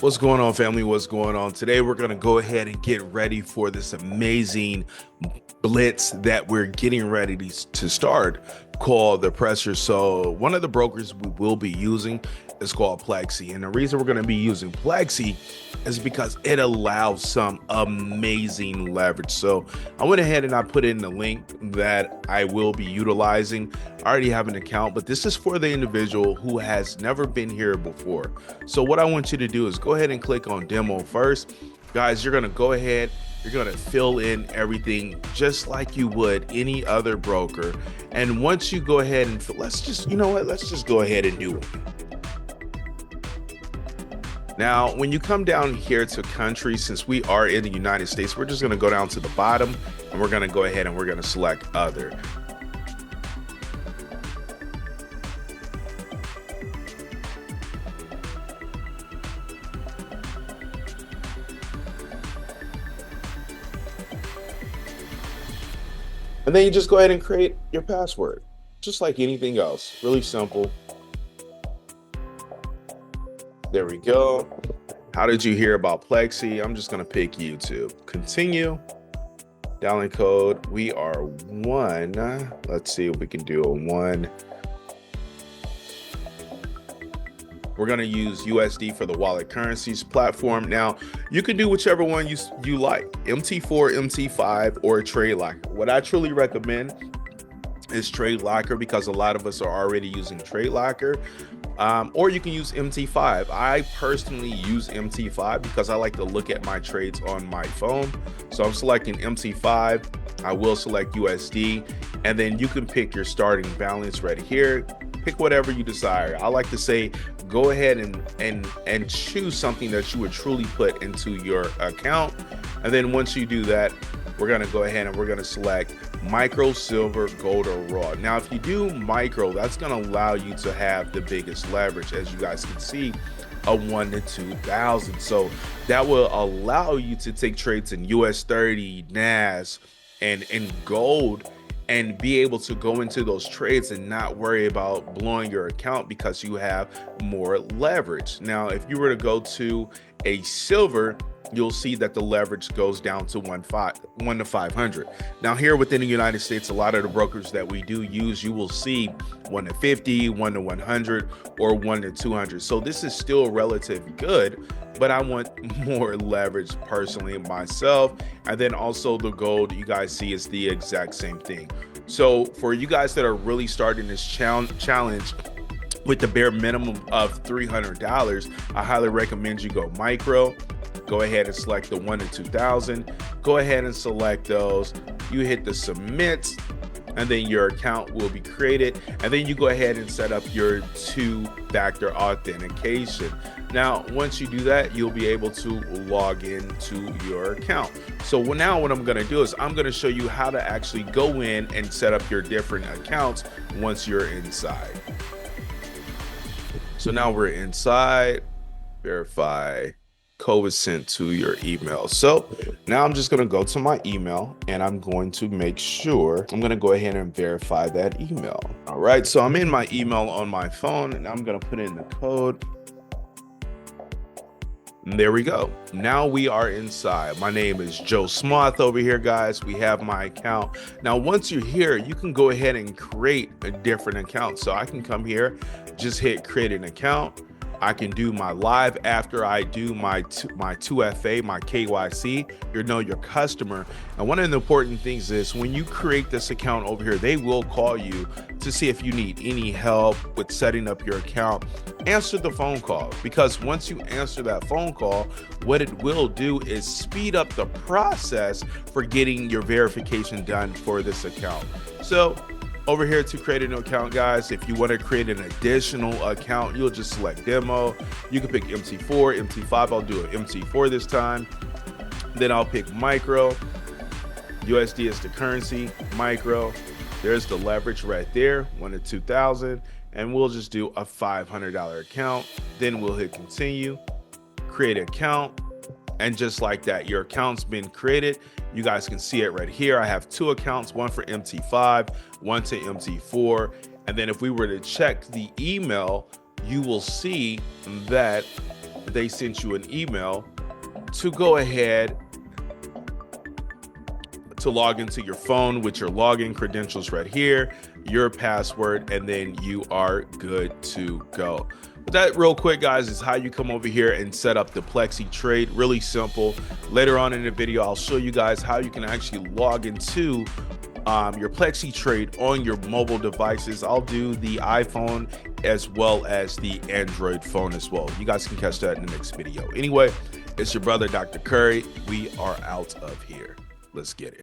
What's going on, family? What's going on? Today, we're going to go ahead and get ready for this amazing blitz that we're getting ready to start called the Pressure. So one of the brokers we will be using is called Plexy. And the reason we're going to be using Plexy is because it allows some amazing leverage. So I went ahead and I put in the link that I will be utilizing. I already have an account, but this is for the individual who has never been here before. So what I want you to do is go ahead and click on demo first. Guys, you're going to go ahead, you're going to fill in everything just like you would any other broker. And once you go ahead and let's just go ahead and do it. Now, when you come down here to country, since we are in the United States, we're just going to go down to the bottom and we're going to go ahead and we're going to select other. And then you just go ahead and create your password, just like anything else. Really simple. There we go. How did you hear about Plexy? I'm just going to pick YouTube. Continue. Download code. We are 1. Let's see if we can do a 1. We're going to use USD for the wallet currencies platform. Now, you can do whichever one you like, MT4, MT5, or Trade Locker. What I truly recommend is Trade Locker because a lot of us are already using Trade Locker. Or you can use MT5. I personally use MT5 because I like to look at my trades on my phone. So I'm selecting MT5. I will select USD, and then you can pick your starting balance right here. Pick whatever you desire. I like to say, go ahead and choose something that you would truly put into your account. And then once you do that, we're going to go ahead and we're going to select micro, silver, gold, or raw. Now, if you do micro, that's going to allow you to have the biggest leverage, as you guys can see, a 1 to 2,000. So that will allow you to take trades in US 30, NAS, and in gold, and be able to go into those trades and not worry about blowing your account because you have more leverage. Now, if you were to go to a silver, you'll see that the leverage goes down to 1 to 500. Now, here within the United States, a lot of the brokers that we do use, you will see 1 to 50, 1 to 100, or 1 to 200. So this is still relatively good, but I want more leverage personally myself. And then also the gold, you guys see, is the exact same thing. So for you guys that are really starting this challenge with the bare minimum of $300, I highly recommend you go micro. Go ahead and select the 1 to 2,000. Go ahead and select those. You hit the submit, and then your account will be created. And then you go ahead and set up your 2-factor authentication. Now, once you do that, you'll be able to log into your account. So now what I'm going to do is I'm going to show you how to actually go in and set up your different accounts once you're inside. So now we're inside. Verify. Code is sent to your email. So now I'm just going to go to my email and I'm going to make sure I'm going to go ahead and verify that email. All right, so I'm in my email on my phone and I'm going to put in the code. And there we go. Now we are inside. My name is Joe Smoth over here, guys. We have my account. Now, once you're here, you can go ahead and create a different account. So I can come here, just hit create an account. I can do my live after I do my 2FA, my KYC, you know your customer. And one of the important things is when you create this account over here, they will call you to see if you need any help with setting up your account. Answer the phone call, because once you answer that phone call, what it will do is speed up the process for getting your verification done for this account. So over here to create an account, guys, if you want to create an additional account, you'll just select demo. You can pick MT4, MT5. I'll do an MT4 this time. Then I'll pick micro. USD is the currency, micro. There's the leverage right there, 1 to 2,000. And we'll just do a $500 account. Then we'll hit continue, create account. And just like that, your account's been created. You guys can see it right here. I have 2 accounts, one for MT5, one to MT4. And then if we were to check the email, you will see that they sent you an email to go ahead to log into your phone with your login credentials right here, your password, and then you are good to go. But that real quick, guys, is how you come over here and set up the Plexy Trade. Really simple. Later on in the video, I'll show you guys how you can actually log into your Plexy Trade on your mobile devices. I'll do the iPhone as well as the Android phone as well. You guys can catch that in the next video. Anyway, it's your brother, Dr. Curry. We are out of here. Let's get it.